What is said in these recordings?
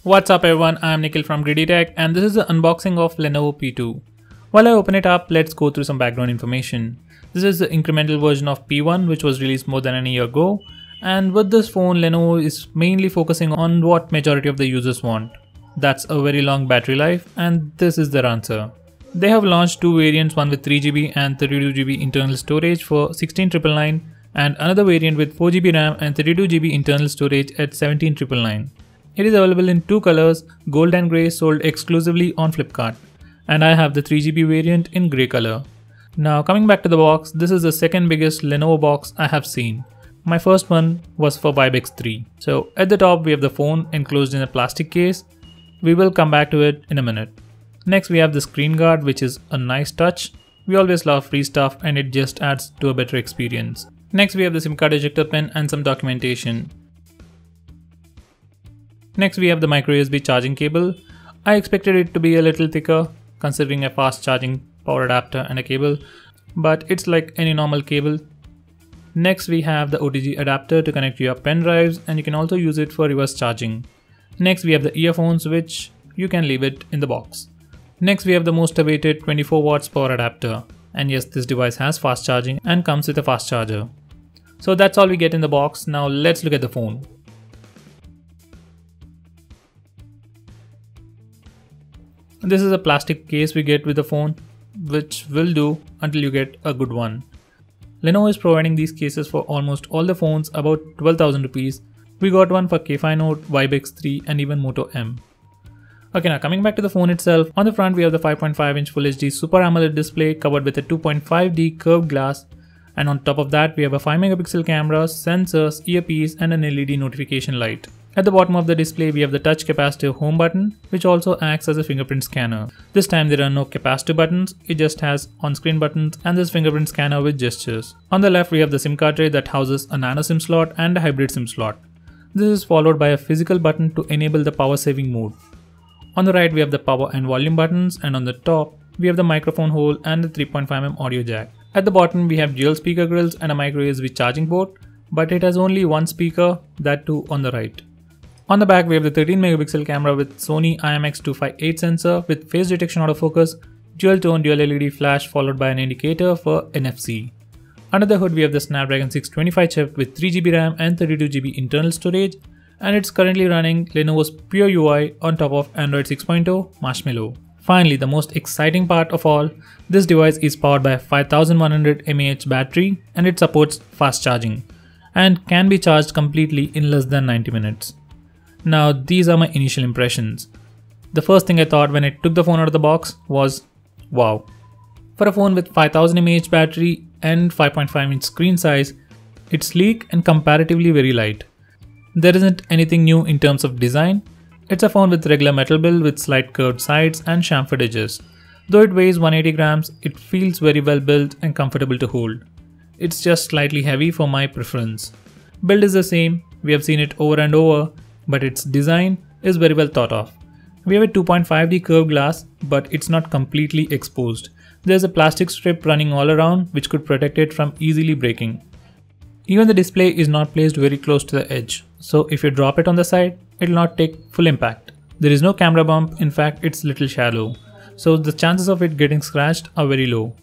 What's up everyone, I'm Nikhil from Greedy Tech and this is the unboxing of Lenovo P2. While I open it up, let's go through some background information. This is the incremental version of P1 which was released more than a year ago, and with this phone Lenovo is mainly focusing on what majority of the users want. That's a very long battery life, and this is their answer. They have launched two variants, one with 3GB and 32GB internal storage for 16,999 and another variant with 4GB RAM and 32GB internal storage at 17,999. It is available in two colors, gold and grey, sold exclusively on Flipkart. And I have the 3GB variant in grey color. Now coming back to the box, this is the second biggest Lenovo box I have seen. My first one was for Vibe X3. So at the top we have the phone enclosed in a plastic case. We will come back to it in a minute. Next we have the screen guard, which is a nice touch. We always love free stuff and it just adds to a better experience. Next we have the SIM card ejector pin and some documentation. Next we have the micro USB charging cable. I expected it to be a little thicker considering a fast charging power adapter and a cable, but it's like any normal cable. Next we have the OTG adapter to connect to your pen drives, and you can also use it for reverse charging. Next we have the earphones, which you can leave it in the box. Next we have the most awaited 24 watts power adapter, and yes, this device has fast charging and comes with a fast charger. So that's all we get in the box. Now let's look at the phone. This is a plastic case we get with the phone, which will do until you get a good one. Lenovo is providing these cases for almost all the phones, about 12,000 rupees. We got one for K5 Note, Vibe X3 and even Moto M. Okay, now coming back to the phone itself, on the front we have the 5.5-inch Full HD Super AMOLED display covered with a 2.5D curved glass, and on top of that we have a 5-megapixel camera, sensors, earpiece and an LED notification light. At the bottom of the display we have the touch capacitive home button, which also acts as a fingerprint scanner. This time there are no capacitive buttons, it just has on-screen buttons and this fingerprint scanner with gestures. On the left we have the SIM card tray that houses a nano SIM slot and a hybrid SIM slot. This is followed by a physical button to enable the power saving mode. On the right we have the power and volume buttons, and on the top we have the microphone hole and the 3.5mm audio jack. At the bottom we have dual speaker grills and a micro USB charging port, but it has only one speaker, that too on the right. On the back we have the 13-megapixel camera with Sony IMX258 sensor with face detection autofocus, dual tone dual LED flash followed by an indicator for NFC. Under the hood we have the Snapdragon 625 chip with 3GB RAM and 32GB internal storage, and it's currently running Lenovo's Pure UI on top of Android 6.0 Marshmallow. Finally, the most exciting part of all, this device is powered by a 5100 mAh battery and it supports fast charging and can be charged completely in less than 90 minutes. Now these are my initial impressions. The first thing I thought when I took the phone out of the box was, wow. For a phone with 5000 mAh battery and 5.5-inch screen size, it's sleek and comparatively very light. There isn't anything new in terms of design. It's a phone with regular metal build with slight curved sides and chamfered edges. Though it weighs 180 grams, it feels very well built and comfortable to hold. It's just slightly heavy for my preference. Build is the same, we have seen it over and over, but its design is very well thought of. We have a 2.5D curved glass, but it's not completely exposed. There's a plastic strip running all around which could protect it from easily breaking. Even the display is not placed very close to the edge, so if you drop it on the side, it will not take full impact. There is no camera bump, in fact it's little shallow, so the chances of it getting scratched are very low.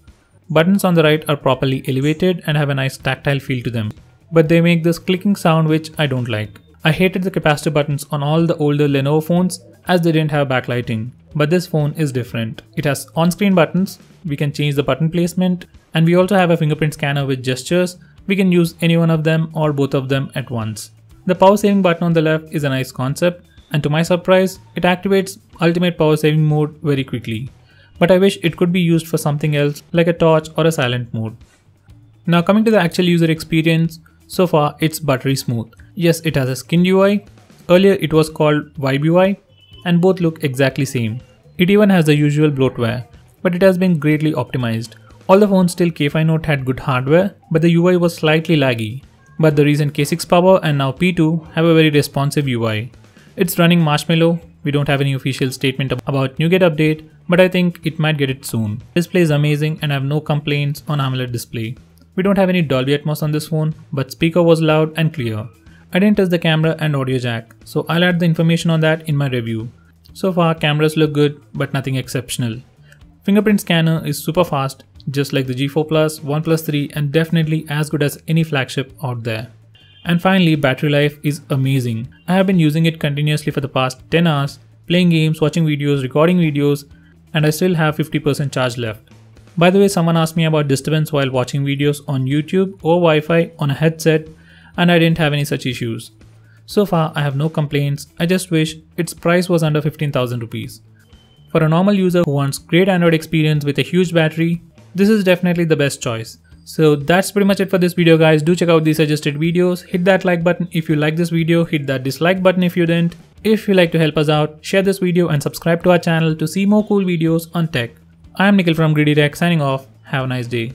Buttons on the right are properly elevated and have a nice tactile feel to them, but they make this clicking sound which I don't like. I hated the capacitive buttons on all the older Lenovo phones as they didn't have backlighting, but this phone is different. It has on-screen buttons, we can change the button placement, and we also have a fingerprint scanner with gestures. We can use any one of them or both of them at once. The power saving button on the left is a nice concept, and to my surprise, it activates ultimate power saving mode very quickly. But I wish it could be used for something else like a torch or a silent mode. Now coming to the actual user experience, so far it's buttery smooth. Yes, it has a skinned UI. Earlier it was called Vibe UI, and both look exactly same. It even has the usual bloatware, but it has been greatly optimized. All the phones till K5 Note had good hardware, but the UI was slightly laggy. But the recent K6 Power and now P2 have a very responsive UI. It's running Marshmallow. We don't have any official statement about NuGet update, but I think it might get it soon. Display is amazing and I have no complaints on AMOLED display. We don't have any Dolby Atmos on this phone, but speaker was loud and clear. I didn't test the camera and audio jack, so I'll add the information on that in my review. So far cameras look good but nothing exceptional. Fingerprint scanner is super fast, just like the G4 Plus, OnePlus 3 and definitely as good as any flagship out there. And finally, battery life is amazing. I have been using it continuously for the past 10 hours, playing games, watching videos, recording videos, and I still have 50% charge left. By the way, someone asked me about disturbance while watching videos on YouTube or Wi-Fi on a headset, and I didn't have any such issues. So far, I have no complaints. I just wish its price was under 15,000 rupees. For a normal user who wants great Android experience with a huge battery, this is definitely the best choice. So that's pretty much it for this video guys. Do check out the suggested videos, hit that like button if you like this video, hit that dislike button if you didn't. If you like to help us out, share this video and subscribe to our channel to see more cool videos on tech. I am Nikhil from Greedy Tech signing off. Have a nice day.